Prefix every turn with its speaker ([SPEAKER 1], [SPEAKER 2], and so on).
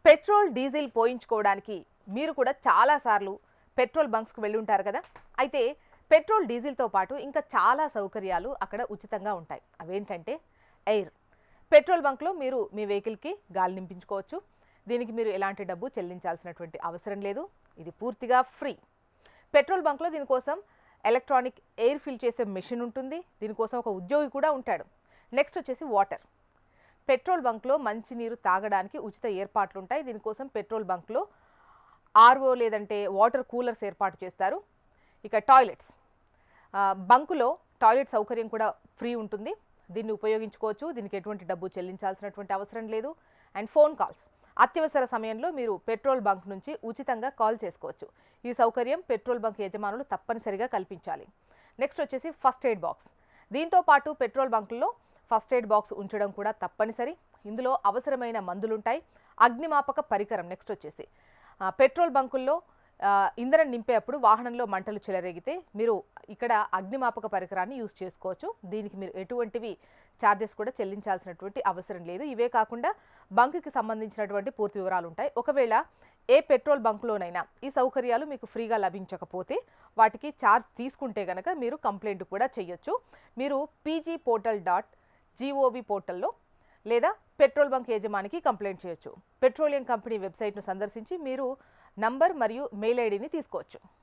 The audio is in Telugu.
[SPEAKER 1] పెట్రోల్ డీజిల్ పోయించుకోవడానికి మీరు కూడా చాలాసార్లు పెట్రోల్ బంక్స్కు వెళ్ళి ఉంటారు కదా. అయితే పెట్రోల్ డీజిల్తో పాటు ఇంకా చాలా సౌకర్యాలు అక్కడ ఉచితంగా ఉంటాయి. అవేంటంటే ఎయిర్. పెట్రోల్ బంక్లో మీరు మీ వెహికల్కి గాలి నింపించుకోవచ్చు. దీనికి మీరు ఎలాంటి డబ్బు చెల్లించాల్సినటువంటి అవసరం లేదు. ఇది పూర్తిగా ఫ్రీ. పెట్రోల్ బంక్లో దీనికోసం ఎలక్ట్రానిక్ ఎయిర్ ఫిల్ చేసే మెషిన్ ఉంటుంది. దీనికోసం ఒక ఉద్యోగి కూడా ఉంటాడు. నెక్స్ట్ వచ్చేసి వాటర్. పెట్రోల్ బంక్లో మంచినీరు తాగడానికి ఉచిత ఏర్పాట్లు ఉంటాయి. దీనికోసం పెట్రోల్ బంక్లో ఆర్ఓ లేదంటే వాటర్ కూలర్స్ ఏర్పాటు చేస్తారు. ఇక టాయిలెట్స్. బంకులో టాయిలెట్ సౌకర్యం కూడా ఫ్రీ ఉంటుంది. దీన్ని ఉపయోగించుకోవచ్చు. దీనికి ఎటువంటి డబ్బు చెల్లించాల్సినటువంటి అవసరం లేదు. And phone calls. అత్యవసర సమయంలో మీరు పెట్రోల్ బంక్ నుంచి ఉచితంగా కాల్ చేసుకోవచ్చు. ఈ సౌకర్యం పెట్రోల్ బంక్ యజమానులు తప్పనిసరిగా కల్పించాలి. నెక్స్ట్ వచ్చేసి ఫస్ట్ ఎయిడ్ బాక్స్. దీంతో పాటు పెట్రోల్ బంకుల్లో ఫస్ట్ ఎయిడ్ బాక్స్ ఉంచడం కూడా తప్పనిసరి. ఇందులో అవసరమైన మందులుంటాయి. అగ్నిమాపక పరికరం. నెక్స్ట్ వచ్చేసి పెట్రోల్ బంకుల్లో ఇంధనం నింపేటప్పుడు వాహనంలో మంటలు చెలరేగితే మీరు ఇక్కడ అగ్నిమాపక పరికరాన్ని యూజ్ చేసుకోవచ్చు. దీనికి మీరు ఎటువంటివి ఛార్జెస్ కూడా చెల్లించాల్సినటువంటి అవసరం లేదు. ఇవే కాకుండా బంకుకి సంబంధించినటువంటి పూర్తి వివరాలు ఉంటాయి. ఒకవేళ ఏ పెట్రోల్ బంకులోనైనా ఈ సౌకర్యాలు మీకు ఫ్రీగా లభించకపోతే వాటికి ఛార్జ్ తీసుకుంటే కనుక మీరు కంప్లైంట్ కూడా చేయొచ్చు. మీరు pgportal.gov పోర్టల్లో లేదా పెట్రోల్ బంక్ యజమానికి కంప్లైంట్ చేయొచ్చు. పెట్రోలియం కంపెనీ వెబ్సైట్ను సందర్శించి మీరు నంబర్ మరియు మెయిల్ ఐడిని తీసుకోవచ్చు.